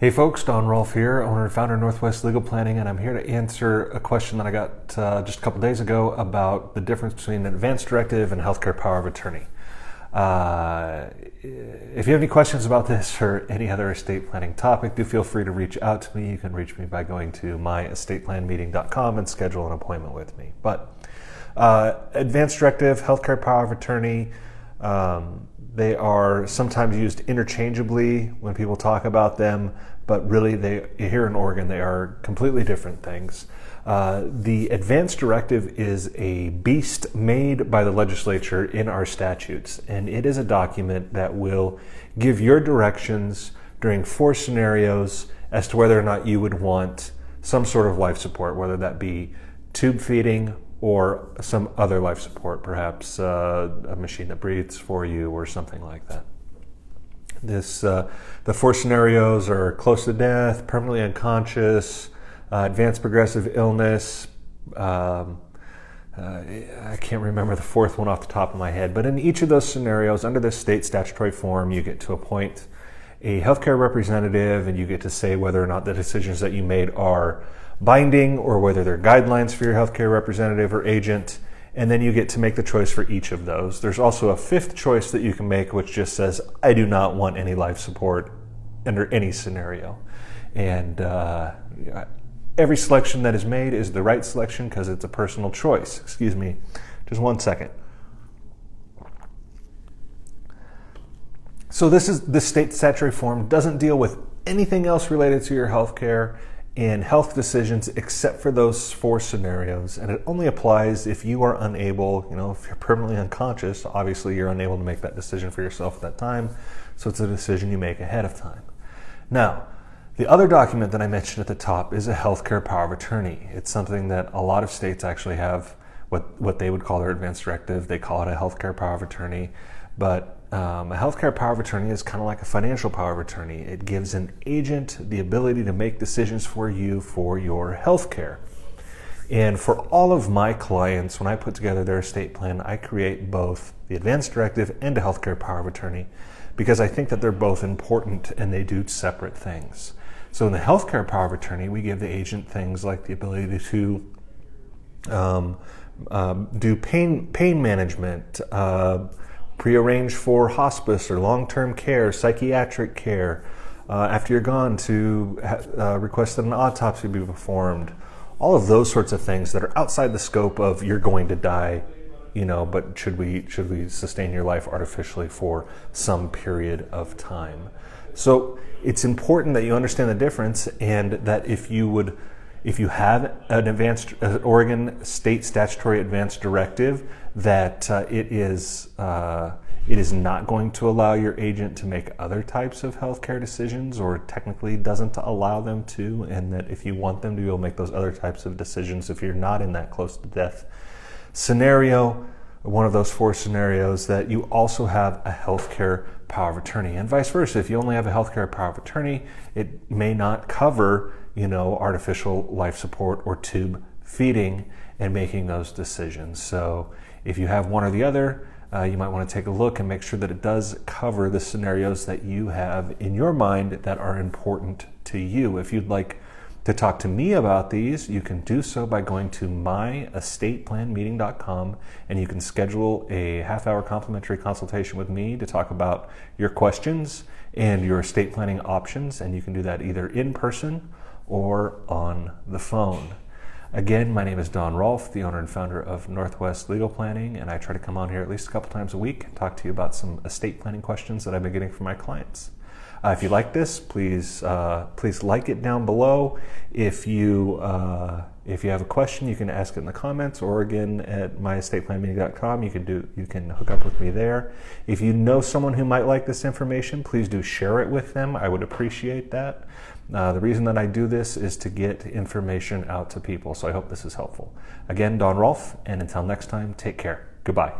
Hey folks, Don Rolfe here, owner and founder of West Linn, and I'm here to answer a question that I got just a couple days ago about the difference between an advance directive and healthcare power of attorney. If you have any questions about this or any other estate planning topic, do feel free to reach out to me. You can reach me by going to myestateplanmeeting.com and schedule an appointment with me. But advance directive, healthcare power of attorney, they are sometimes used interchangeably when people talk about them, but really here in Oregon, they are completely different things. The advance directive is a beast made by the legislature in our statutes, and it is a document that will give your directions during 4 scenarios as to whether or not you would want some sort of life support, whether that be tube feeding or some other life support, perhaps a machine that breathes for you or something like that. The 4 scenarios are close to death, permanently unconscious, advanced progressive illness. I can't remember the 4th one off the top of my head, but in each of those scenarios, under this state statutory form, you get to appoint a healthcare representative, and you get to say whether or not the decisions that you made are binding or whether they're guidelines for your healthcare representative or agent, and then you get to make the choice for each of those. There's also a 5th choice that you can make, which just says, I do not want any life support under any scenario. And every selection that is made is the right selection because it's a personal choice. Excuse me, just one second. So this state statutory form doesn't deal with anything else related to your healthcare and health decisions except for those 4 scenarios, and it only applies if you are unable, if you're permanently unconscious, obviously you're unable to make that decision for yourself at that time, so it's a decision you make ahead of time. Now, the other document that I mentioned at the top is a healthcare power of attorney. It's something that a lot of states actually have what they would call their advance directive. They call it a healthcare power of attorney, but a healthcare power of attorney is kind of like a financial power of attorney. It gives an agent the ability to make decisions for you for your healthcare. And for all of my clients, when I put together their estate plan, I create both the advance directive and a healthcare power of attorney because I think that they're both important and they do separate things. So in the healthcare power of attorney, we give the agent things like the ability to do pain management, prearrange for hospice or long-term care, psychiatric care, after you're gone to request that an autopsy be performed, all of those sorts of things that are outside the scope of you're going to die, but should we sustain your life artificially for some period of time. So it's important that you understand the difference, and that if you have an advanced Oregon state statutory advance directive, that it is not going to allow your agent to make other types of healthcare decisions, or technically doesn't allow them to, and that if you want them to, you'll make those other types of decisions if you're not in that close to death scenario, one of those 4 scenarios, that you also have a healthcare power of attorney, and vice versa. If you only have a healthcare power of attorney, it may not cover artificial life support or tube feeding and making those decisions. So if you have one or the other, you might want to take a look and make sure that it does cover the scenarios that you have in your mind that are important to you. If you'd like to talk to me about these, you can do so by going to myestateplanmeeting.com, and you can schedule a half-hour complimentary consultation with me to talk about your questions and your estate planning options, and you can do that either in person or on the phone. Again, my name is Don Rolfe, the owner and founder of Northwest Legal Planning, and I try to come on here at least a couple times a week and talk to you about some estate planning questions that I've been getting from my clients. If you like this, please like it down below. If you have a question, you can ask it in the comments, or again at myestateplanmeeting.com. You can hook up with me there. If you know someone who might like this information, please do share it with them. I would appreciate that. The reason that I do this is to get information out to people, so I hope this is helpful. Again, Don Rolfe, and until next time, take care. Goodbye.